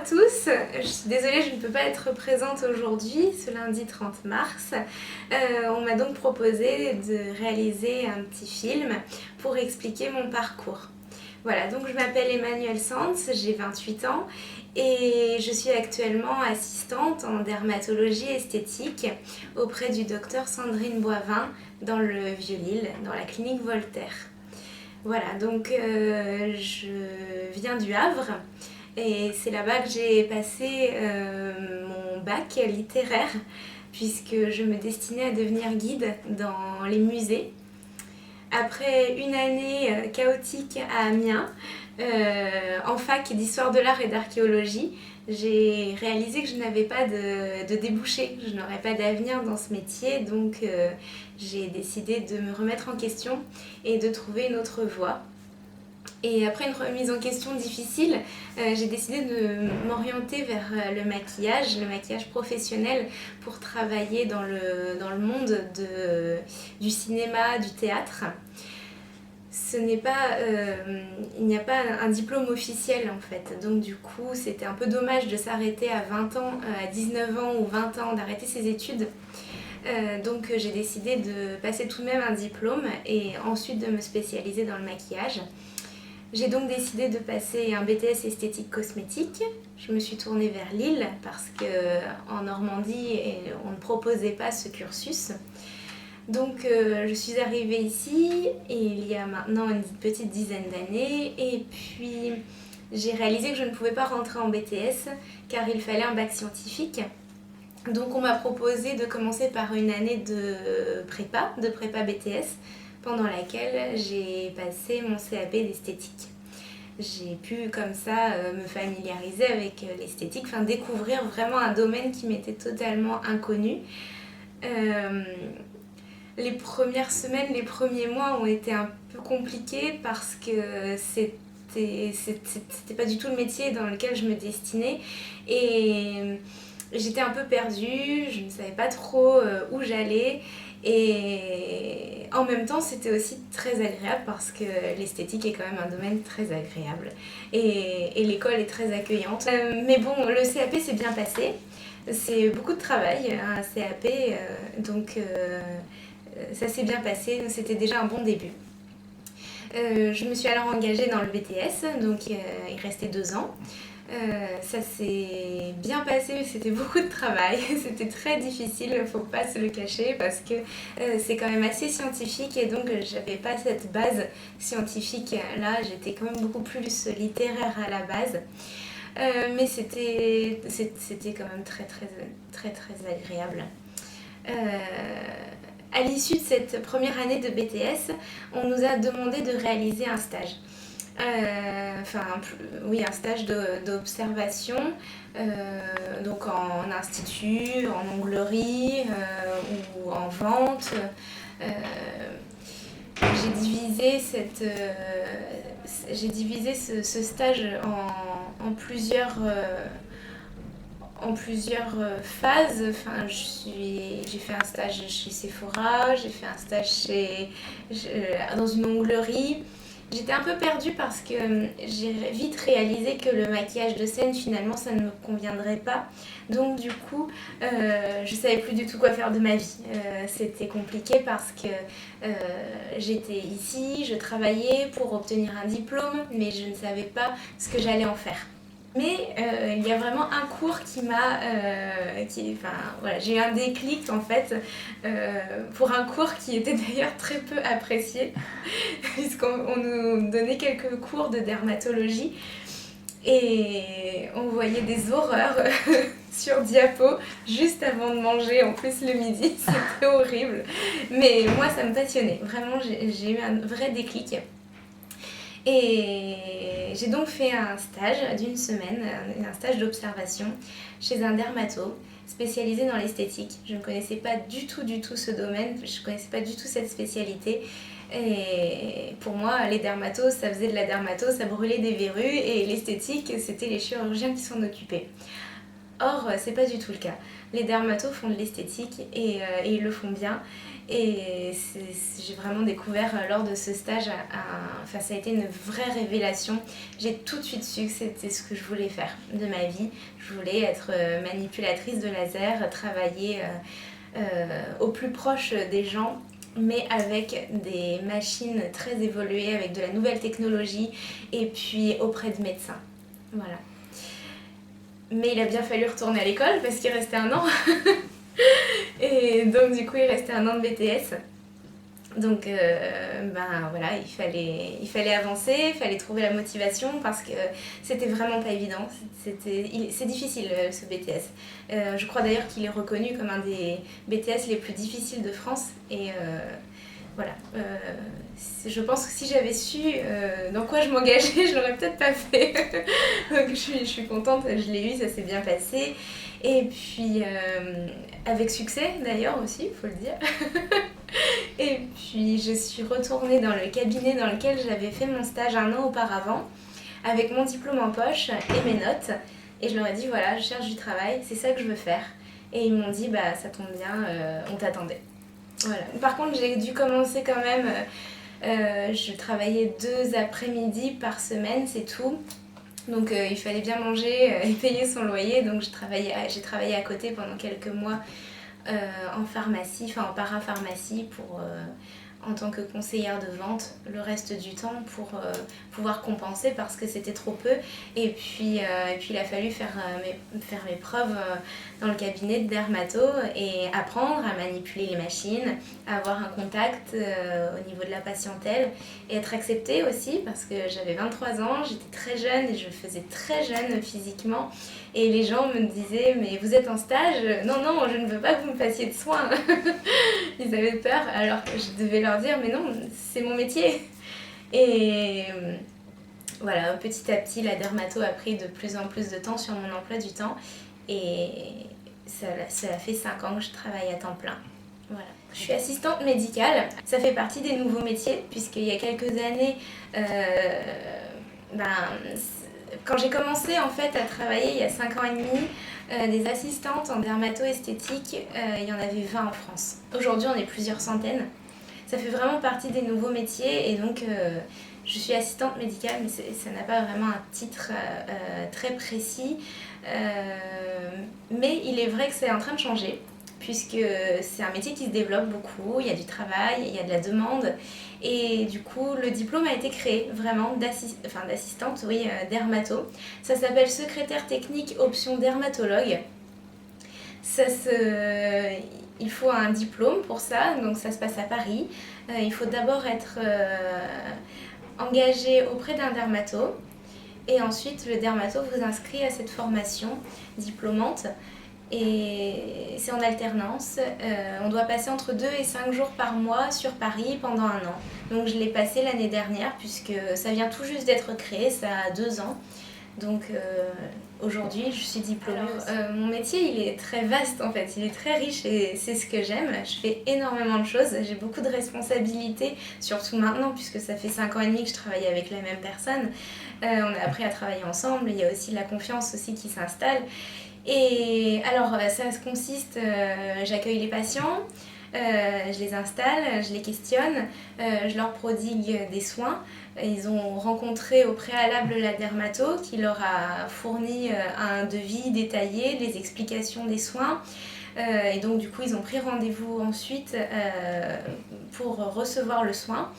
tous, je suis désolée, je ne peux pas être présente aujourd'hui, ce lundi 30 mars. On m'a donc proposé de réaliser un petit film pour expliquer mon parcours. Voilà, donc je m'appelle Emmanuelle Sanz, j'ai 28 ans et je suis actuellement assistante en dermatologie esthétique auprès du docteur Sandrine Boivin dans le Vieux-Lille, dans la clinique Voltaire. Voilà, donc je viens du Havre et c'est là-bas que j'ai passé mon bac littéraire puisque je me destinais à devenir guide dans les musées. Après une année chaotique à Amiens, en fac d'histoire de l'art et d'archéologie, j'ai réalisé que je n'avais pas de débouché, je n'aurais pas d'avenir dans ce métier, donc j'ai décidé de me remettre en question et de trouver une autre voie. Et après une remise en question difficile, j'ai décidé de m'orienter vers le maquillage professionnel pour travailler dans le monde du cinéma, du théâtre. Il n'y a pas un diplôme officiel en fait, donc du coup c'était un peu dommage de s'arrêter à 20 ans, à 19 ans ou 20 ans, d'arrêter ses études. Donc j'ai décidé de passer tout de même un diplôme et ensuite de me spécialiser dans le maquillage. J'ai donc décidé de passer un BTS esthétique cosmétique. Je me suis tournée vers Lille parce qu'en Normandie, on ne proposait pas ce cursus. Donc je suis arrivée ici il y a maintenant une petite dizaine d'années et puis j'ai réalisé que je ne pouvais pas rentrer en BTS car il fallait un bac scientifique. Donc on m'a proposé de commencer par une année de prépa BTS pendant laquelle j'ai passé mon CAP d'esthétique. J'ai pu comme ça me familiariser avec l'esthétique, enfin découvrir vraiment un domaine qui m'était totalement inconnu. Les premières semaines, les premiers mois ont été un peu compliqués parce que c'était pas du tout le métier dans lequel je me destinais et j'étais un peu perdue, je ne savais pas trop où j'allais et en même temps c'était aussi très agréable parce que l'esthétique est quand même un domaine très agréable et l'école est très accueillante. Mais bon, le CAP s'est bien passé, c'est beaucoup de travail, un CAP, donc ça s'est bien passé, c'était déjà un bon début. Je me suis alors engagée dans le BTS, donc il restait 2 ans. Ça s'est bien passé, mais c'était beaucoup de travail, c'était très difficile, il ne faut pas se le cacher parce que c'est quand même assez scientifique et donc j'avais pas cette base scientifique là, j'étais quand même beaucoup plus littéraire à la base. Mais c'était quand même très agréable. À l'issue de cette première année de BTS, on nous a demandé de réaliser un stage. Un stage d'observation, donc en institut, en onglerie ou en vente. J'ai divisé ce stage en plusieurs phases. Enfin, j'ai fait un stage chez Sephora, j'ai fait un stage dans une onglerie. J'étais un peu perdue parce que j'ai vite réalisé que le maquillage de scène, finalement, ça ne me conviendrait pas. Donc du coup, je savais plus du tout quoi faire de ma vie. C'était compliqué parce que j'étais ici, je travaillais pour obtenir un diplôme, mais je ne savais pas ce que j'allais en faire. Mais il y a vraiment un cours qui m'a... j'ai eu un déclic en fait pour un cours qui était d'ailleurs très peu apprécié puisqu'on nous donnait quelques cours de dermatologie et on voyait des horreurs sur diapo juste avant de manger, en plus le midi, c'était horrible. Mais moi ça me passionnait, vraiment j'ai eu un vrai déclic. Et j'ai donc fait un stage d'une semaine, un stage d'observation chez un dermato spécialisé dans l'esthétique. Je ne connaissais pas du tout ce domaine, je ne connaissais pas du tout cette spécialité. Et pour moi, les dermatos, ça faisait de la dermato, ça brûlait des verrues et l'esthétique, c'était les chirurgiens qui s'en occupaient. Or, c'est pas du tout le cas. Les dermatos font de l'esthétique et ils le font bien. Et j'ai vraiment découvert lors de ce stage, enfin, ça a été une vraie révélation. J'ai tout de suite su que c'était ce que je voulais faire de ma vie. Je voulais être manipulatrice de laser, travailler au plus proche des gens, mais avec des machines très évoluées, avec de la nouvelle technologie et puis auprès de médecins. Voilà. Mais il a bien fallu retourner à l'école parce qu'il restait un an. Et donc du coup il restait un an de BTS. Donc voilà, il fallait avancer, il fallait trouver la motivation parce que c'était vraiment pas évident. C'est difficile ce BTS. Je crois d'ailleurs qu'il est reconnu comme un des BTS les plus difficiles de France. Et voilà, je pense que si j'avais su dans quoi je m'engageais, je l'aurais peut-être pas fait. Donc je suis contente, je l'ai eu, ça s'est bien passé. Et puis avec succès d'ailleurs aussi, il faut le dire. Et puis je suis retournée dans le cabinet dans lequel j'avais fait mon stage un an auparavant, avec mon diplôme en poche et mes notes. Et je leur ai dit voilà, je cherche du travail, c'est ça que je veux faire. Et ils m'ont dit bah ça tombe bien, on t'attendait. Voilà. Par contre, j'ai dû commencer quand même. Je travaillais 2 après-midi par semaine, c'est tout. Donc il fallait bien manger et payer son loyer. Donc j'ai travaillé à côté pendant quelques mois en pharmacie, enfin en parapharmacie en tant que conseillère de vente le reste du temps pour pouvoir compenser parce que c'était trop peu. Et puis il a fallu faire mes preuves dans le cabinet de dermato et apprendre à manipuler les machines, à avoir un contact au niveau de la patientèle et être acceptée aussi parce que j'avais 23 ans, j'étais très jeune et je faisais très jeune physiquement. Et les gens me disaient mais vous êtes en stage ? Non, je ne veux pas que vous me fassiez de soins. Ils avaient peur alors que je devais leur dire mais non, c'est mon métier. Et voilà, petit à petit la dermato a pris de plus en plus de temps sur mon emploi du temps et ça fait 5 ans que je travaille à temps plein. Voilà. Je suis assistante médicale, ça fait partie des nouveaux métiers puisqu'il y a quelques années quand j'ai commencé en fait à travailler il y a 5 ans et demi, des assistantes en dermato-esthétique, il y en avait 20 en France. Aujourd'hui, on est plusieurs centaines. Ça fait vraiment partie des nouveaux métiers et donc je suis assistante médicale, mais ça n'a pas vraiment un titre très précis. Mais il est vrai que c'est en train de changer puisque c'est un métier qui se développe beaucoup, il y a du travail, il y a de la demande. Et du coup, le diplôme a été créé vraiment d'assistante, oui, dermato. Ça s'appelle secrétaire technique option dermatologue. Il faut un diplôme pour ça, donc ça se passe à Paris. Il faut d'abord être engagé auprès d'un dermato. Et ensuite, le dermato vous inscrit à cette formation diplômante. Et c'est en alternance. On doit passer entre 2 et 5 jours par mois sur Paris pendant un an. Donc je l'ai passé l'année dernière puisque ça vient tout juste d'être créé, ça a 2 ans. Donc aujourd'hui je suis diplômée. Mon métier il est très vaste en fait, il est très riche et c'est ce que j'aime. Je fais énormément de choses, j'ai beaucoup de responsabilités, surtout maintenant puisque ça fait 5 ans et demi que je travaille avec la même personne. On a appris à travailler ensemble, il y a aussi de la confiance aussi qui s'installe. Et alors ça consiste, j'accueille les patients, je les installe, je les questionne, je leur prodigue des soins. Ils ont rencontré au préalable la dermato qui leur a fourni un devis détaillé, les explications des soins. Et donc du coup ils ont pris rendez-vous ensuite pour recevoir le soin.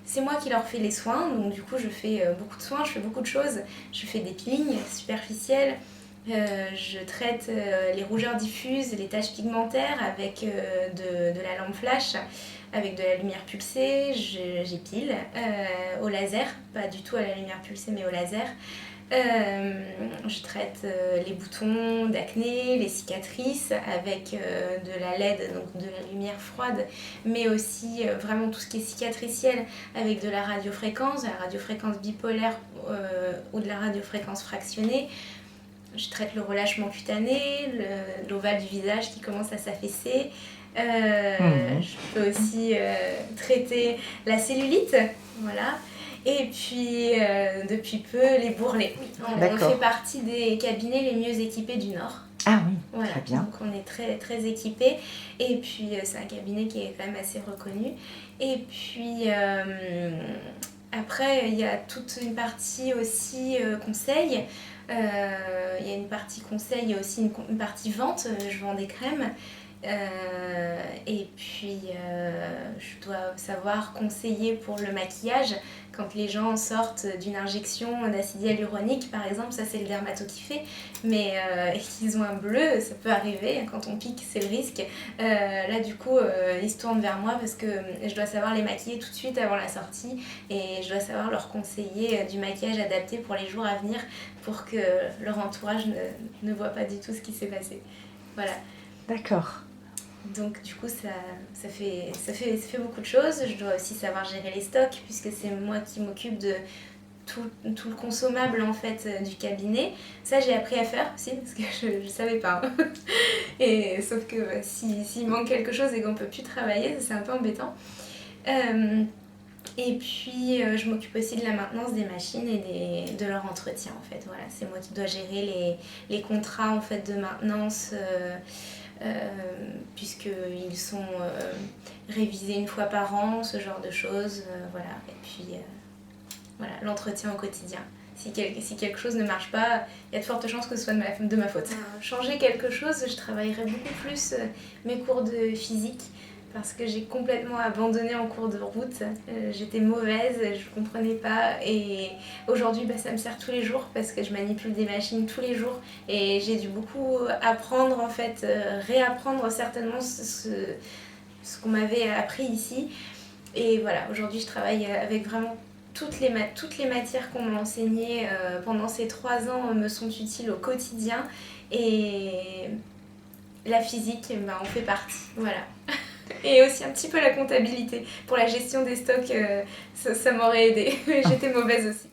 C'est moi qui leur fais les soins, donc du coup je fais beaucoup de soins, je fais beaucoup de choses. Je fais des peelings superficiels. Je traite les rougeurs diffuses, les taches pigmentaires avec de la lampe flash, avec de la lumière pulsée, j'épile au laser, pas du tout à la lumière pulsée mais au laser. Je traite les boutons d'acné, les cicatrices avec de la LED, donc de la lumière froide, mais aussi vraiment tout ce qui est cicatriciel avec de la radiofréquence bipolaire ou de la radiofréquence fractionnée. Je traite le relâchement cutané, l'ovale du visage qui commence à s'affaisser. Je peux aussi traiter la cellulite, voilà. Et puis, depuis peu, les bourrelets. On fait partie des cabinets les mieux équipés du Nord. Ah oui, Voilà, très bien. donc on est très, très équipés. Et puis c'est un cabinet qui est quand même assez reconnu. Et puis après, il y a toute une partie aussi conseil. Il y a une partie conseil, il y a aussi une partie vente. Je vends des crèmes. Et puis, je dois savoir conseiller pour le maquillage. Quand les gens sortent d'une injection d'acide hyaluronique, par exemple, ça c'est le dermato qui fait, mais et qu'ils ont un bleu, ça peut arriver, quand on pique, c'est le risque. Là, du coup, ils se tournent vers moi parce que je dois savoir les maquiller tout de suite avant la sortie et je dois savoir leur conseiller du maquillage adapté pour les jours à venir pour que leur entourage ne voit pas du tout ce qui s'est passé. Voilà. D'accord. Donc du coup ça fait beaucoup de choses. Je dois aussi savoir gérer les stocks puisque c'est moi qui m'occupe de tout le consommable en fait du cabinet. Ça j'ai appris à faire aussi parce que je savais pas. Et sauf que s'il manque quelque chose et qu'on peut plus travailler, c'est un peu embêtant. Et puis je m'occupe aussi de la maintenance des machines et de leur entretien en fait. Voilà, c'est moi qui dois gérer les contrats en fait de maintenance. Puisqu'ils sont révisés une fois par an, ce genre de choses. Voilà. Et puis voilà, l'entretien au quotidien. Si quelque chose ne marche pas, il y a de fortes chances que ce soit de ma faute. Changer quelque chose, je travaillerais beaucoup plus mes cours de physique parce que j'ai complètement abandonné en cours de route. J'étais mauvaise, je comprenais pas et aujourd'hui ça me sert tous les jours parce que je manipule des machines tous les jours et j'ai dû beaucoup apprendre en fait, réapprendre certainement ce qu'on m'avait appris ici. Et voilà, aujourd'hui je travaille avec vraiment toutes les matières qu'on m'a enseignées pendant ces 3 ans me sont utiles au quotidien et la physique en fait partie. Voilà. Et aussi un petit peu la comptabilité. Pour la gestion des stocks, ça m'aurait aidé. J'étais mauvaise aussi.